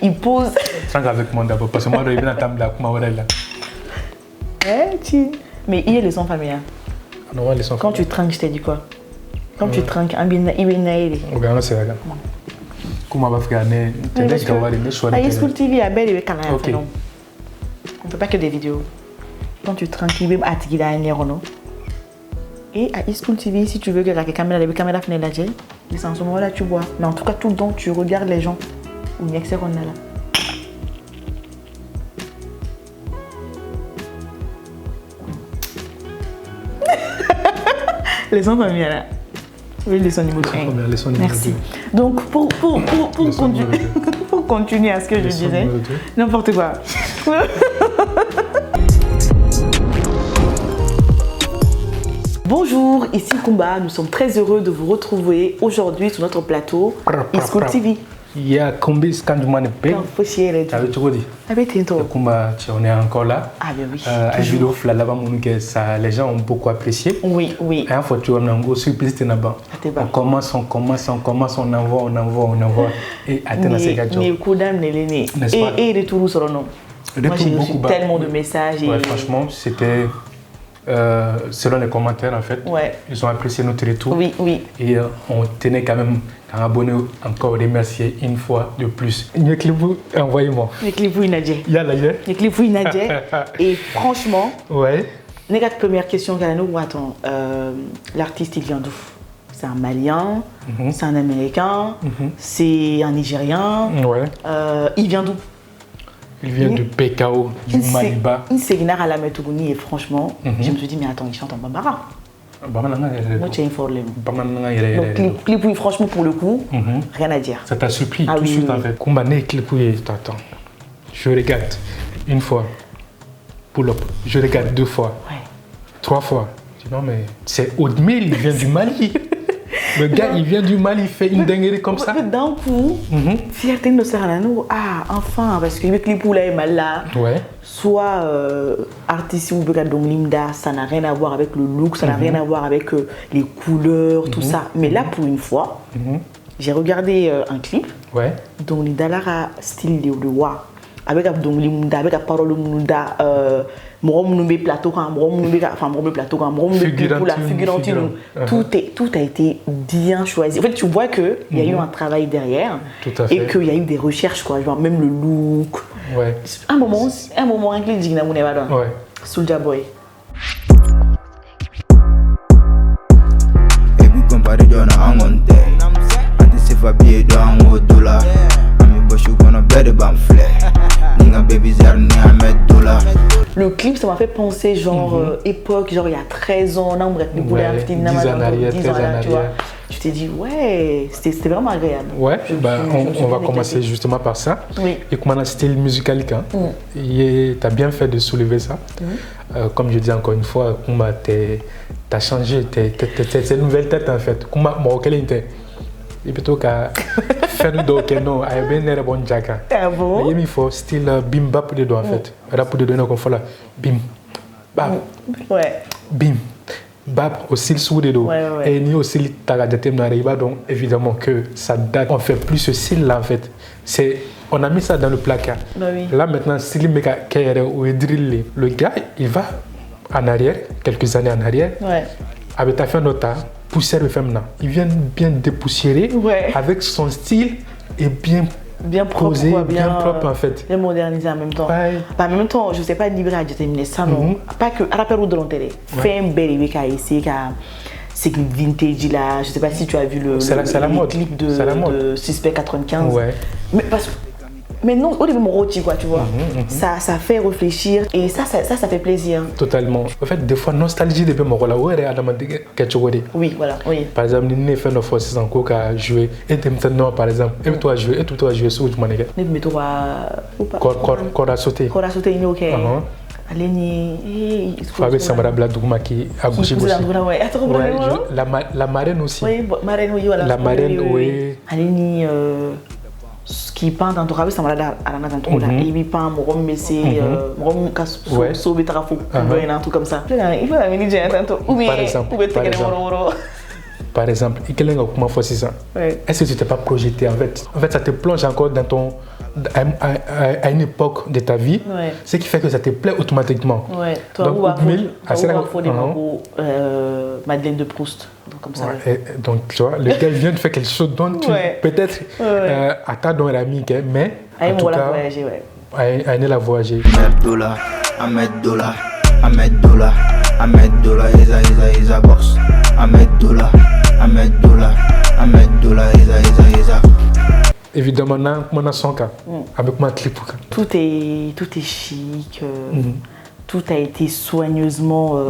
Il pose. Tranquille avec moi d'abord, parce que moi, je vais à la table là. Mais il y a les sons familiales. Quand tu trinques, je t'ai dit quoi? Quand tu trinques, il regarde, c'est là. Comment va faire High School TV a belle et canal. On ne fait pas que des vidéos. Quand tu trinques, il va attirer la non. Et à High School TV, si tu veux que la caméra finisse la gel, c'est en ce moment-là tu vois. Mais en tout cas, tout le temps, tu regardes les gens. Ou bien que c'est qu'on a là. Les sons familiales là. Oui, les sons niveau 1. Merci. Donc, pour continuer à ce que je disais, n'importe quoi. Bonjour, ici Kumba. Nous sommes très heureux de vous retrouver aujourd'hui sur notre plateau High School TV. Il y a combien de temps de monde Tu on est encore là. Ah bien oui. Vidéo là-bas, les gens ont beaucoup apprécié. Oui. Et en fait, on a une surprise. On commence, on envoie. Et attends, c'est gâteau. Et de Toulouse sur le nom. Moi, j'ai reçu tellement de messages. Ouais, franchement, c'était selon les commentaires en fait. Ouais. Ils ont apprécié notre retour. Oui. Et on tenait quand même à abonner encore remercier une fois de plus. Envoyez-moi. Et franchement, ouais. La première question, attends, l'artiste il vient d'où? C'est un Malien, c'est un Américain, c'est un Nigérien. Ouais. Il vient d'où? Il vient de PKO, du Maliba. Il s'est gagné à la Metougouni et franchement, je me suis dit, mais attends, il chante en bambara. Moi, tu es informé. Donc, clip, franchement, pour le coup, rien à dire. Ça t'a surpris tout de suite en fait. Kumbané, clip, t'attends. Je regarde une fois, pull-up. Je regarde 2 fois, 3 fois. Je dis non, mais c'est Audemil, il vient du Mali. Le gars, il vient du Mali, il fait une dinguerie comme ça. D'un coup, fierté de Serrano, enfin, parce que le clip où là est mal là. Ouais. Soit artiste ou Limda, ça n'a rien à voir avec le look, ça n'a rien à voir avec les couleurs, tout ça. Mais là, pour une fois, j'ai regardé un clip. Ouais. Donc, les Dalara style de roi. Avec Limda, avec la parole Limda, plateau, tout a été bien choisi. En fait, tu vois qu'il y a eu un travail derrière et qu'il y a eu des recherches, quoi, genre même le look. Ouais. Un moment, un clip digna mon evada. Ouais. Soulja Boy. Le clip, ça m'a fait penser genre époque, genre il y a 13 ans, 10 ans en arrière, tu vois. Je t'ai dit, ouais, c'était vraiment agréable. Ouais, on va commencer justement par ça. Oui. Et comment un style musical, tu as bien fait de soulever ça. Comme je dis encore une fois, tu as changé, c'est une nouvelle tête en fait. Comment et plutôt qu'à faire d'autres non, il y a bien bon jacka. Mais il faut style bim bap de dos en fait. Rap de dos qu'on fait là, bim bap. Ouais. Bim bap aussi sous de dos. Et ni aussi tagadatem n'arrive donc évidemment que ça date. On fait plus ce style là en fait. On a mis ça dans le placard. Là maintenant style meka kere ou drill le gars il va en arrière quelques années en arrière. Avec ta fin nota. Poussière de femme là. Il vient bien dépoussiérer avec son style et bien posé, propre, bien propre en fait. Bien modernisé en même temps. En même temps, je ne sais pas libre à déterminer ça, non. Pas que à la période de l'intérêt. Fait un bel événement ici, c'est une vintage là. Je ne sais pas si tu as vu le clip de Suspect 95. Mais non, au début, mon rôti, quoi, tu vois. Ça fait réfléchir et ça fait plaisir. Totalement. En fait, des fois, nostalgie de mon rôle. Oui, voilà. Oui. Par exemple, nous avons fait nos forces en cours à jouer. Et maintenant, par exemple, et toi jouer, sur du manière. Mais toi, corde à sauter. Corde à sauter, il est ok. Allez, il faut avec Samara Bladouma qui a gauche. La marraine aussi. Oui, marraine, oui, voilà. La marraine, oui. Allez, qui peint dans tout cas ça m'a l'air à la nation trop là il peint mon rhum mais c'est mon casse sauver trafo un truc comme ça il faut la mini j'ai tantôt ou bien par exemple, comment faire ça? Est-ce que tu t'es pas projeté en fait, ça te plonge encore dans ton à une époque de ta vie, ce qui fait que ça te plaît automatiquement. Donc, Madeleine de Proust. Donc, comme ça. Donc, tu vois, lequel vient de faire quelque chose dont tu peut-être à ta don ami, mais en tout cas, à la voyager. Ahmed Dola, Isa box. Ahmed Dola, Isa. Évidemment, on a son cas, avec mon clip. Tout est chic, tout a été soigneusement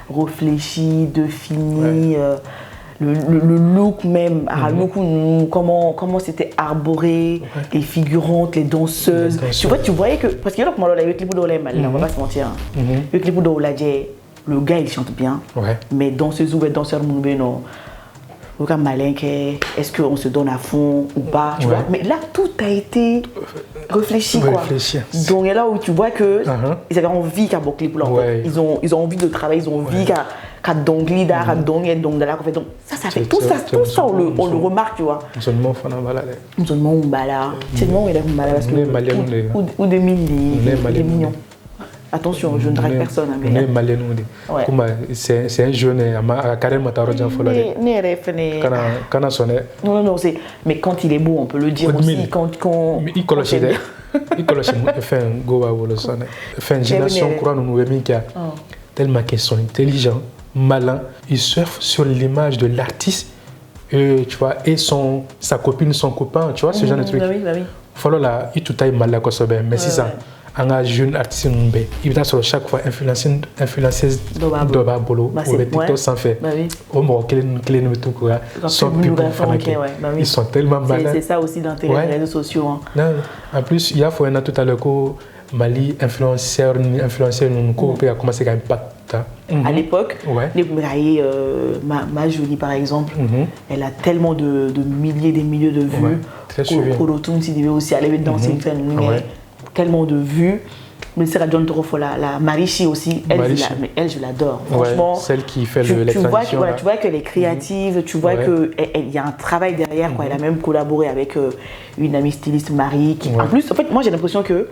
réfléchi, défini. Le look même, comment c'était arboré, les figurantes, les danseuses. Tu voyais que, parce que là, le clip d'Olé, on va pas se mentir. Le clip d'Olé, le gars il chante bien, mais danseuse ou danseur, non. Est-ce qu'on se donne à fond ou pas, tu vois? Mais là, tout a été réfléchi, quoi. Donc, il y a là où tu vois que ils avaient envie qu'à beaucoup clip là. Ils ont envie de travailler, ils ont envie qu'à dongli d'art, à dongli donc de là. Donc ça fait tout ça on le remarque, tu vois. Seulement fana bala. Seulement on bala. Seulement il a bala parce que ou des millions. Attention, je ne drague personne. C'est un jeune à Karen Matarodjan Folore. Non, mais quand il est beau, on peut le dire aussi. Il colle chez il fait un go à le son. Fait une génération croit nous tellement qu'ils sont intelligents, malins, ils surfent sur l'image de l'artiste, tu vois, et sa copine, son copain, tu vois, ce genre de truc. Follow là, il tout aille mal là mais si ça. Un jeune artiste il va sur chaque fois influenceuse d'Oba Bolo ou les TikTok sans fait. Au moins, ils sont tellement malins. C'est ça aussi l'intérêt des réseaux sociaux. En plus, il y a tout à l'heure Mali influenceur nous a commencé à impact. À l'époque, ma Jolie par exemple, elle a tellement de milliers de vues. Korotoum s'il devait aussi aller danser une fête. Tellement de vues. Mais c'est John Torofo, la Marichi aussi, elle je l'adore. Franchement, celle qui fait tu vois qu'elle est créative, tu vois qu'il y a un travail derrière. Elle a même collaboré avec une amie styliste, Marie. En plus, en fait, moi j'ai l'impression que,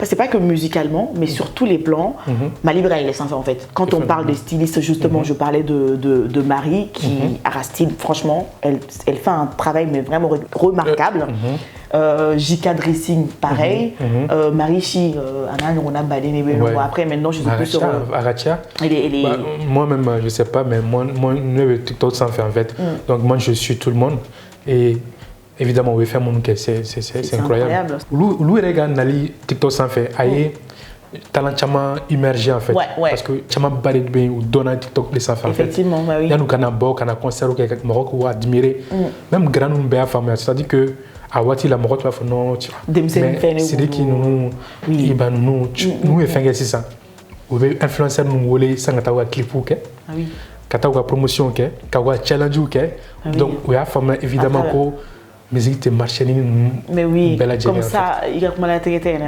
c'est pas que musicalement, mais sur tous les plans, Mali Bra, il est sympa en fait. Quand on parle des stylistes, justement, je parlais de Marie, qui a un style, franchement, elle fait un travail mais vraiment remarquable. JK Dressing, pareil. Marichi, on a badé après, maintenant je suis plus sur. Aracha. Moi-même, je sais pas, mais moi, TikTok sans fait en fait. Donc, moi, je suis tout le monde. Et évidemment, on va faire mon c'est incroyable. Lui, regarde Nali TikTok sans fait. Aïe, talent chama immergé en fait. Parce que chama badé bien ou donne TikTok les sans fait. Effectivement, oui. Il y a nous canna concert ou quelque Maroc ou admirer. Même grand nous béa famille, c'est-à-dire que à Wati la Maroc va faire non, tu vois. C'est des qui nous fait ça. Ou influencer nous voler sans que tu clip ou que. Quand tu promotion que, quand tu challenge ou que. Donc il y a évidemment que musique te marche mais oui, comme ça, il y a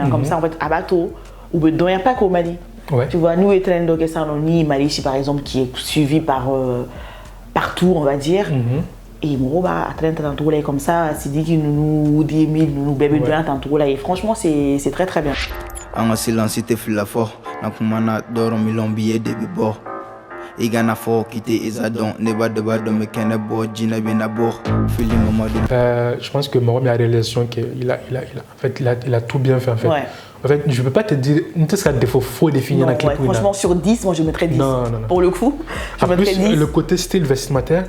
comme ça en fait à bateau ou il n'y a pas qu'au Mali. Tu vois, nous et train de ça ni Mali par exemple qui est suivi par partout on va dire. Et mon à 30 ans comme ça, c'est dit qu'il nous dit nous bébé de 20 ans et franchement c'est très très bien. En silence c'était fila fort, na kumana doro milon billet de bord. Igana fort quitter Isadon, neba de bas de me kenebo, jina bien abord. Je pense que Morom a réalisation qu'il a tout bien fait en fait. En fait, je ne peux pas te dire, c'est un défaut, faut définir un clip. Franchement, sur 10, moi je mettrais 10. Non. Pour le coup, je mettrais 10. Le côté style vestimentaire,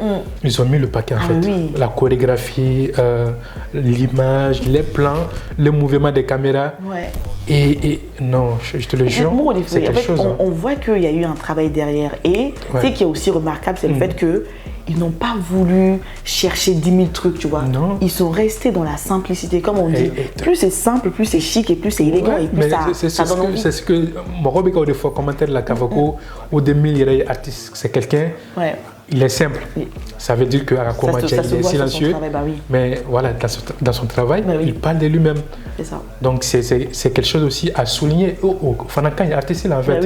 ils ont mis le paquet en fait. La chorégraphie, l'image, les plans, le mouvement des caméras. Et non, je te le jure, c'est quelque chose. On voit qu'il y a eu un travail derrière. Et ce qui est aussi remarquable, c'est le fait que ils n'ont pas voulu chercher 10 000 trucs, tu vois. Non. Ils sont restés dans la simplicité, comme on dit. Plus c'est simple, plus c'est chic et plus c'est élégant et plus ça donne envie. C'est ce que mon Robert a des fois commenté de la Cavaco ou des milliers d'artistes. C'est quelqu'un, il est simple. Ça veut dire qu'Arako Madja, il est silencieux. Mais voilà, dans son travail, il parle de lui-même. C'est ça. Donc c'est quelque chose aussi à souligner. Fanaka, il est artiste là en fait.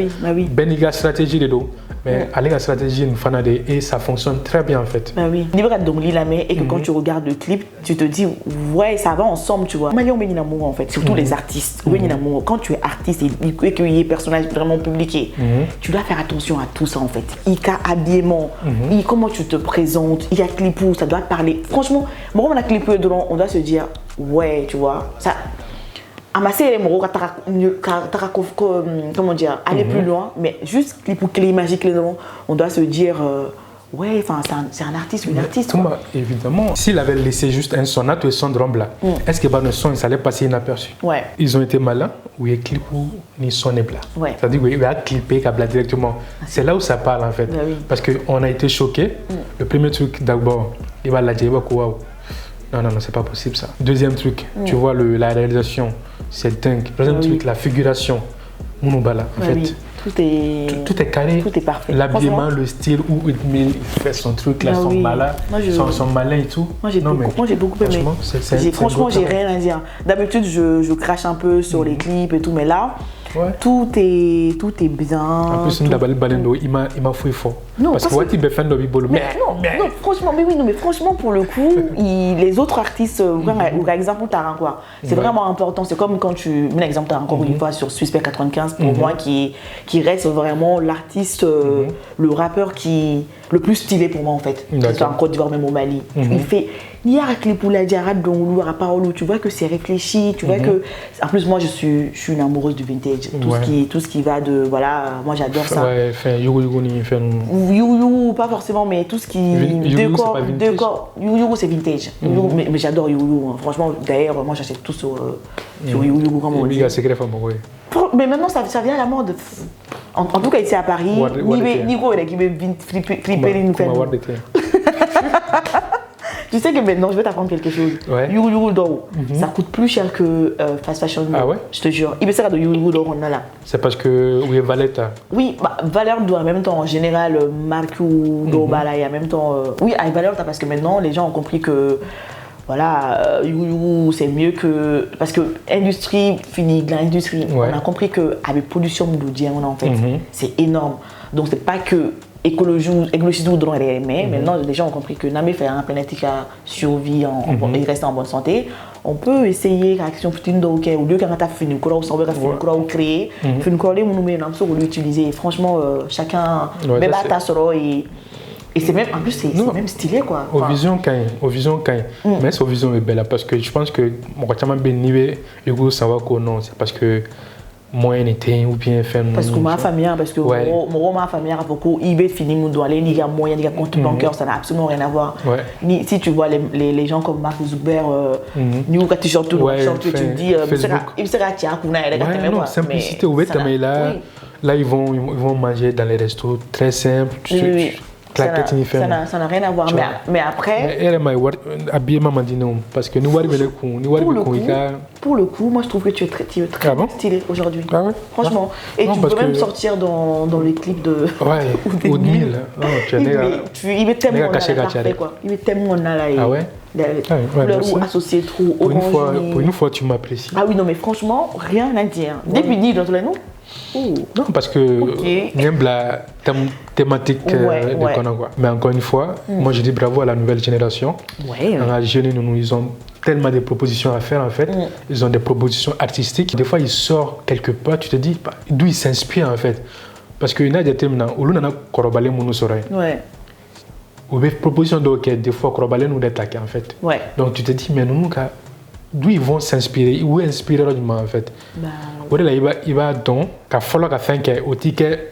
Beniga stratégie de dos. Mais avec la stratégie, une fanade et ça fonctionne très bien en fait. Bah oui. Niveau de Dongli Lamé et que quand tu regardes le clip, tu te dis ouais, ça va ensemble, tu vois. Mali on béni l'amour en fait, surtout les artistes. Béni l'amour. Quand tu es artiste et qu'il y ait personnage vraiment publié, tu dois faire attention à tout ça en fait. Il y a habillement, comment tu te présentes, il y a clip où ça doit parler. Franchement, moi on a clip on doit se dire ouais, tu vois, ça. Amasser les mots, comment dire, aller plus loin, mais juste pour clé magique, on doit se dire, ouais, c'est un artiste, une artiste. Bah, évidemment, s'il avait laissé juste un son, et son drum là, est-ce que le son, ça allait passer inaperçu? Ouais. Ils ont été malins, ou ils clip ou ni son est plat. Ouais. C'est-à-dire qu'il va clipper directement. C'est là où ça parle en fait. Bah oui. Parce qu'on a été choqués. Le premier truc, d'abord, il va la dire, waouh. Non, c'est pas possible ça. Deuxième truc, tu vois la réalisation, c'est dingue. Troisième truc, la figuration, Mounobala. En fait, oui. Tout est carré. Tout est parfait. L'habillement, le style où il fait son truc, là, son malin, son malin et tout. Moi j'ai beaucoup aimé. Franchement, j'ai rien à dire. D'habitude, je crache un peu sur les clips et tout, mais là, tout est bien. En plus, il m'a fouillé fort. Non, parce que tu es fan de Bibolo. Non, franchement, mais franchement, pour le coup, les autres artistes, par exemple, Taranqua, c'est vraiment important. C'est comme quand tu mets l'exemple encore une fois sur Suspect 95, pour moi, qui reste vraiment l'artiste, le rappeur le plus stylé pour moi en fait. Que ce soit en Côte d'Ivoire, même au Mali. Il fait. Il y a les poules à Diarra, dont à Paolo, tu vois que c'est réfléchi, tu vois que. En plus, moi je suis une amoureuse du vintage. Tout ce qui va de. Voilà, moi j'adore ça. Ouais, You, pas forcément, mais tout ce qui. You, c'est vintage. Mais j'adore You. Franchement, d'ailleurs, moi j'achète tout sur You, comme on dit. Mais maintenant, ça vient à la mode. En tout cas, ici à Paris, Nico est qui veut flipper nous faire. Tu sais que maintenant, je vais t'apprendre quelque chose. You d'or, ça coûte plus cher que fast fashion. Ah ouais? Je te jure. Il me sert de You d'or, on a là. C'est parce que oui, Valetta. Oui, Valeur doit en même temps, en général, marque ou d'Obala, et en même temps. Oui, avec Valeur, parce que maintenant, les gens ont compris que. Voilà, c'est mieux que. Parce que l'industrie finit de l'industrie. On a compris qu'avec production de l'audience, en fait, c'est énorme. Donc, c'est pas que écologie ou dans les mais maintenant, les gens ont compris que Namé fait un planète qui a survie, il reste en bonne santé. On peut essayer l'action petite ou lieu quand tu as fait une couleur ou créer, une couleur ou l'utiliser. Franchement, chacun met ta soro et c'est même, en plus, c'est même stylé quoi. Au vision quand mais c'est au vision est belle parce que je pense que mon quand bien niveau le goût ça va quoi non c'est parce que moi était ou bien faire parce que ma famille parce que ma famille a beaucoup il veut finir mon doigt aller il y a moyen il y a compte bancaire ça n'a absolument rien à voir ni si tu vois les gens comme Mark Zuckerberg ni ou quand tu chantes tout tu te dis il sera tiens qu'on a les non simplicité ouais mais là ils vont manger dans les restos très simples ça n'a rien à voir mais après parce que nous pour le coup moi je trouve que tu es très stylé aujourd'hui franchement et tu peux même sortir dans les clips de ou 2000 il met tellement parfait quoi il met tellement là couleur ou associé trop orange pour une fois tu m'apprécies ah oui non mais franchement rien à dire depuis dit dans tous les noms. Non, parce que j'aime la thématique de Konagua. Mais encore une fois, moi je dis bravo à la nouvelle génération. Dans la jeune, ils ont tellement de propositions à faire en fait. Ils ont des propositions artistiques. Des fois, ils sortent quelque part, tu te dis d'où ils s'inspirent en fait. Parce qu'il y a des thèmes où on a corrobalé mon soleil. Ou des propositions des fois corrobalé nous d'être en fait. Donc tu te dis, mais nous, d'où ils vont s'inspirer, où inspirer en fait. Il va donc qu'à falloir qu'à faire qu'au ticket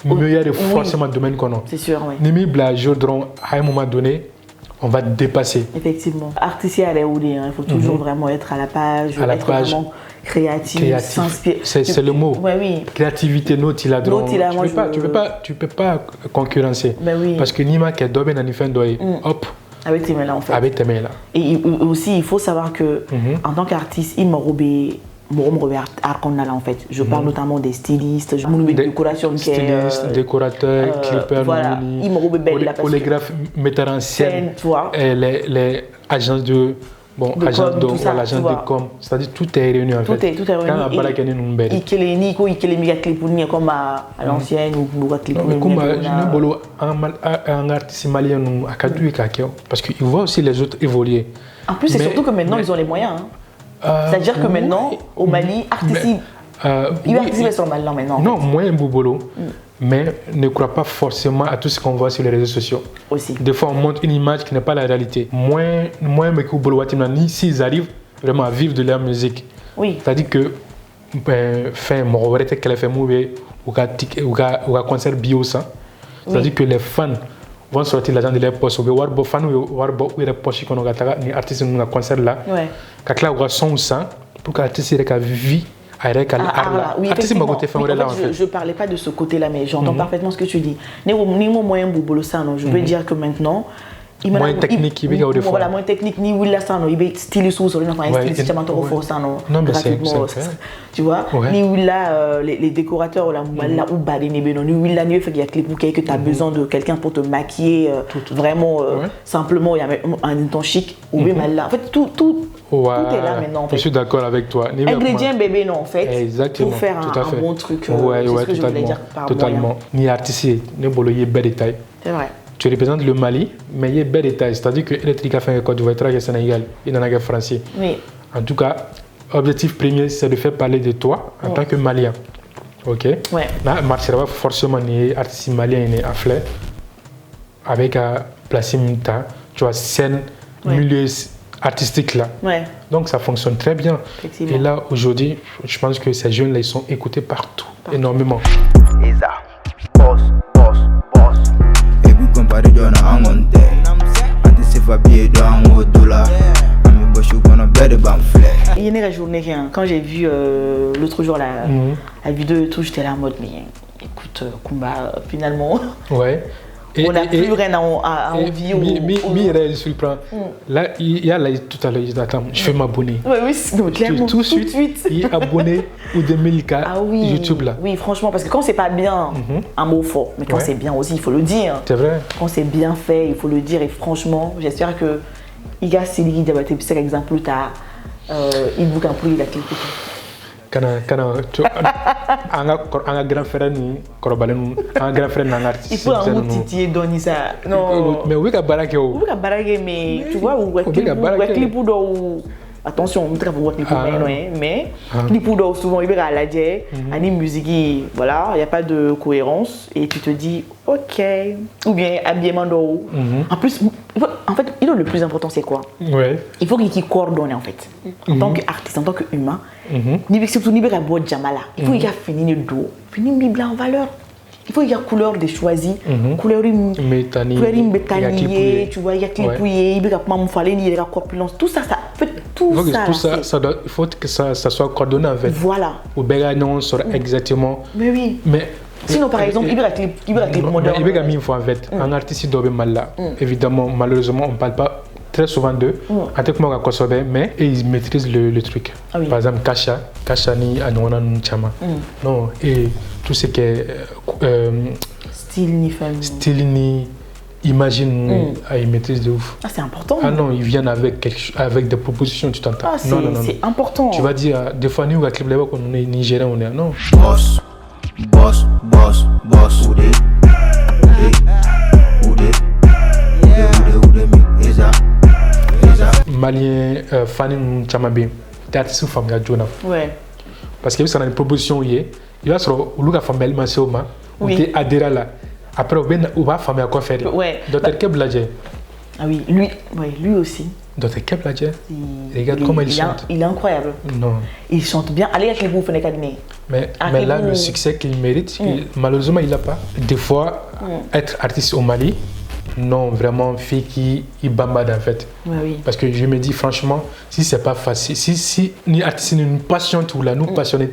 mieux de forcément domaine qu'on a. C'est sûr, oui. Nimi blage à un moment donné, on va dépasser. Effectivement. Artiste à il faut toujours vraiment être à la page, vraiment créatif. S'inspirer. C'est le mot. Oui. Créativité, tu peux pas concurrencer. Parce que Nima qui est dobé dans une hop. Avec tes mains là en fait. Avec tes mains là. Et aussi, il faut savoir que en tant qu'artiste, il m'a robé Arconala en fait. Je parle notamment des stylistes, des décorations, décorateurs, clippers, voilà. Il m'a robé belle là chorégraphes, metteurs en scène, les agences de bon, agence de l'agence de com, c'est-à-dire tout est réuni en fait. Tout est réuni. Quand on a parlé nous belle. Il est mis à clipounia comme à l'ancienne ou à clipounia. Comme je bolo un artiste malien nous a cadré parce qu'il voit aussi les autres évoluer. En plus, c'est surtout que maintenant ils ont les moyens. C'est-à-dire que maintenant au Mali, artiste il va participer sur le Mali maintenant. Non, moyen boubolo. Mais ne crois pas forcément à tout ce qu'on voit sur les réseaux sociaux. Aussi. Des fois, on montre une image qui n'est pas la réalité. Moins mais que s'ils arrivent vraiment à vivre de leur musique. Oui. C'est-à-dire que ou concert bio ça. C'est-à-dire que les fans vont sortir l'argent de leur poche. Ou fans ou les poches qu'on a ni artistes nous concert là. Ouais. Quand là on son ça pour que l'artiste vit. Oui, je ne parlais pas de ce côté-là, mais j'entends parfaitement ce que tu dis. Je veux dire que maintenant, moins technique, voilà, moins technique, ni Willa Sano, il est stylé sous sur non, mais c'est tu vois, ni Willa, les décorateurs, la ou Badi Nebeno, ni Willa, ni fait qu'il y a clip que tu as besoin de quelqu'un pour te maquiller, vraiment, simplement, il y a un ton chic, ou même là. En fait, tout est là maintenant. Je suis d'accord avec toi. Ingrédient bébé, non, en fait. Exactement. Pour faire un bon truc. C'est ce que je voulais dire par totalement. Ni artiste, ni boloyer bel détail. C'est vrai. Tu représentes le Mali, mais il y a bel détail. C'est-à-dire que l'électrique a fait un code de Sénégal, il en a un français. Oui. En tout cas, l'objectif premier, c'est de faire parler de toi en tant que Malien. Ok. Ouais. Là, marchera forcément ni artiste malien ni à fleur avec à placer Minta, tu vois, scène, milieu artistique là. Ouais. Donc ça fonctionne très bien. Et là, aujourd'hui, je pense que ces jeunes-là, ils sont écoutés partout. Énormément. Isa, boss. Et puis comparé à un monte, anticipe pied dans un dollar. Il y a une journée, quand j'ai vu l'autre jour la vidéo et tout, j'étais là en mode, mais écoute, Kumba, finalement. Ouais. On n'a plus rien à envier. Je suis prend. Là, il y a là tout à l'heure, il dit attends, je vais m'abonner. Oui, clairement. Tout de suite. Il est abonné ou 2000K YouTube là. Oui, franchement, parce que quand c'est pas bien, un mot fort, mais quand c'est bien aussi, il faut le dire. C'est vrai. Quand c'est bien fait, il faut le dire. Et franchement, j'espère que il y a Sylvie Diabaté, par exemple, plus tard, il vous a pris la clé. Un grand frère ni korobalen un grand frère n'a artiste. Il faut un titiller donner ça. Non. Mais oui, baraque mais tu vois, ou clip ou attention, on ne voir clip mais clip souvent il va à la jet, anime musique, voilà, il y a pas de cohérence et tu te dis OK, ou bien habillement d'eau. En plus, en fait, le plus important c'est quoi? Ouais. Il faut qu'il coordonne en fait. En tant qu'artiste, en tant qu'humain, surtout il faut qu'il y ait fini le dos, fini le en valeur. Il faut qu'il y ait couleur de choisi, couleur métallique, tu vois, il y a clipouillé, il y a corpulence, tout ça, il faut que ça soit coordonné en fait. Voilà. Ou bien non, sur exactement. Mais oui. Mais sinon, par exemple, il y a clip moderne. Il y a mis en fait, un artiste doit mal là. Évidemment, malheureusement, on ne parle pas très souvent d'eux. En tant que moi, mais ils maîtrisent le truc. Ah oui. Par exemple, Kasha ni Anouana Chama. Non, et tout ce qui est style ni famille. Style ni imagine, ils maîtrisent de ouf. Ah, c'est important. Ah non, ils viennent avec des propositions, tu t'entends. Ah, c'est important. Tu vas dire, des fois, nous, à Clip Level, on est Nigérien, on est non. Boss. Malien, fan Chamabi, t'es sous famille à Jonah. Ouais. Parce que ça a une proposition hier, il va se retrouver famille Masséoma, ou t'es adhérent là. Après, on va famille à quoi faire. Ouais. Docteur Kebladje. Ah oui, lui aussi. Docteur Kebladje. Regarde comment il chante. Il est incroyable. Non. Il chante bien. Allez avec les bouffes mais là, le succès qu'il mérite, malheureusement, il n'a pas. Des fois, être artiste au Mali, non, vraiment, fille qui bambade en fait. Oui. Parce que je me dis franchement, si c'est pas facile, si ni artiste une passion ou là, nous passionnés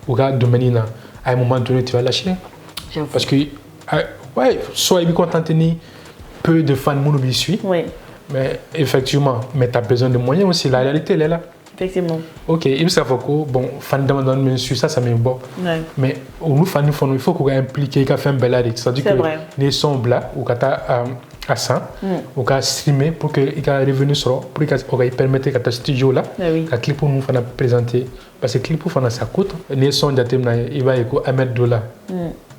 ou gars de Menina, à un moment donné, tu vas lâcher. J'avoue. Parce que, soit il est content ni peu de fans nous suivent. Oui. Mais effectivement, mais tu as besoin de moyens aussi. La réalité, elle est là. Effectivement. Ok, il faut que, bon, fan demandant me suivre, ça m'est bon. Ouais. Mais nous, fans, il faut qu'on implique, qu'on fait un bel arrêt. C'est-à-dire que les sons blancs, ou quand à ça, on va streamer pour qu'il y ait revenu sur, pour qu'il permette que ta studio là, le clip pour nous faire présenter, parce que le clip pour faire ça coûte, les sons d'attendre il va être $1.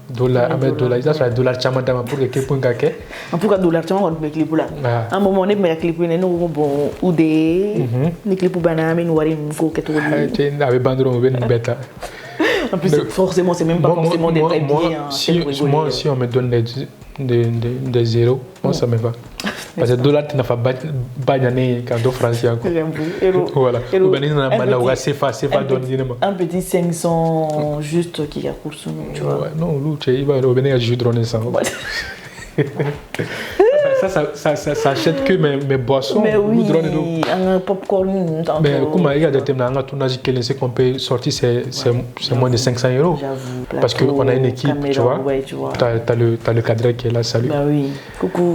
$1, ça sera $1 chamandama pour que le clip pour gagner. En tout cas $1 chamandama pour le clip là. Un moment on est mais le clip là nous bon ou des le clip pour banana nous voir une co que tout. Avec bandron ben bêta. En plus forcément c'est même pas forcément des vrais billets. Moi si on me donne des zéros, moi ça me va. Parce que $, tu n'as pas bagné quand tu français encore. Voilà. Un petit 500 juste qui a cours sur nous, tu vois. Non, il va revenir à jus de renaissance. Ça achète que mes boissons. Mais oui, un popcorn. Mais comment il y a des thèmes dans un tournage qu'on peut sortir, c'est moins de 500 €. Parce qu'on a une équipe, tu vois. Tu as le cadre qui est là, salut. Bah oui, coucou.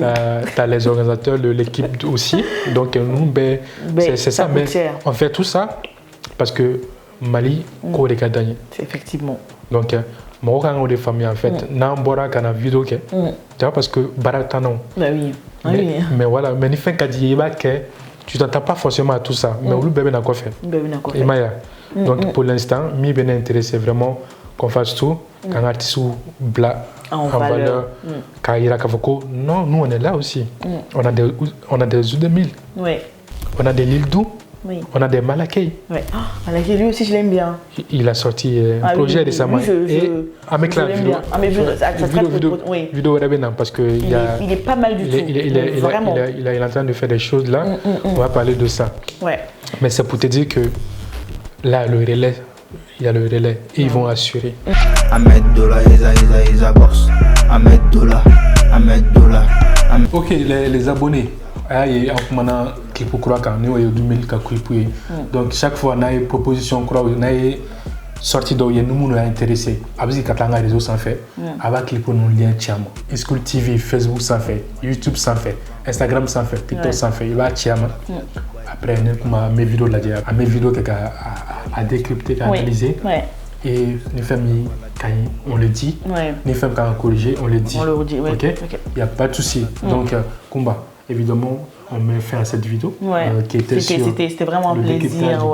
Tu as les organisateurs, l'équipe aussi. Donc nous, c'est ça. Mais on fait tout ça parce que Mali, Corée a gagné. Effectivement. Donc, moi, quand on est famille, en fait, n'a pas de vidéo, tu vois, parce que Baratano. Bah oui. Mais voilà, mais il fait que tu t'entends pas forcément à tout ça. Mais le bébé n'a quoi faire. Donc, pour l'instant, je suis intéressé vraiment qu'on fasse tout, qu'un artiste blanc en valeur, non, nous on est là aussi. On a des Oudemil, on a des Lildou. Oui. On a des Malakai. Ouais. Malakai, lui aussi, je l'aime bien. Il a sorti un projet récemment. Avec la vidéo. Vidéo parce que il est pas mal du tout. Il est en train de faire des choses là. On va parler de ça. Ouais. Mais c'est pour te dire que là, le relais, il y a le relais et ils vont assurer. Ok, les abonnés. Donc chaque fois on a une proposition, on a une sortie d'où nous intéressé. Après quand on a réseau sans fait, avec clip pour nous lien chama. School TV, Facebook sans fait, YouTube sans fait, Instagram sans fait, TikTok sans fait. Il va chama. Après mes vidéos là, mes vidéos à décrypter, à analyser. Et les familles, on le dit. Les femmes quand on corrige, on le dit. Ok. Il n'y a pas de souci. Donc Kumba. Évidemment, on met fin à cette vidéo qui était c'était vraiment un plaisir.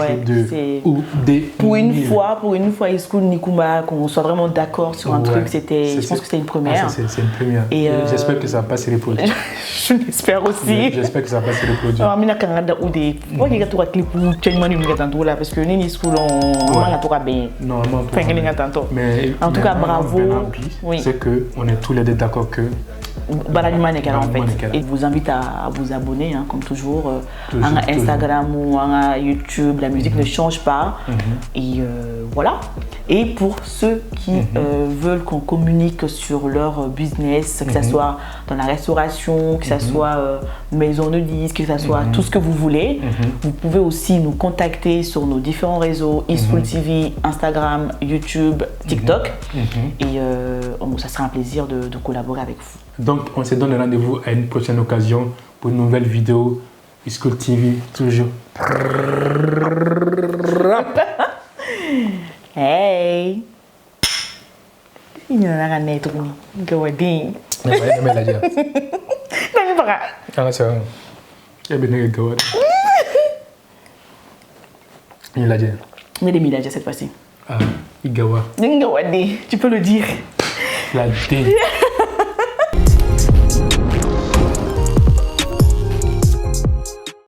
Pour une fois, School Nikumba, qu'on soit vraiment d'accord sur un truc, je pense que c'était une première. C'est une première. Et j'espère que ça va pas se reproduire. Je l'espère aussi. J'espère que ça va pas se reproduire. Alors, il y a un clip parce que les School ont bien. Non, mais en tout cas, bravo. C'est qu'on est tous les deux d'accord que Baladumanekala en fait. Et je vous invite à vous abonner, hein, comme toujours, à Instagram ou à YouTube. La musique ne change pas. Et voilà. Et pour ceux qui veulent qu'on communique sur leur business, que ce soit dans la restauration, que ce soit maison de disques, que ce soit tout ce que vous voulez, vous pouvez aussi nous contacter sur nos différents réseaux, eSchool TV, Instagram, YouTube, TikTok. Et ça sera un plaisir de collaborer avec vous. Donc, on se donne rendez-vous à une prochaine occasion pour une nouvelle vidéo. eSchool TV, toujours. Hey! Il y a un net où il y a cette fois-ci. Ah, Igawa. Tu peux le dire. La D.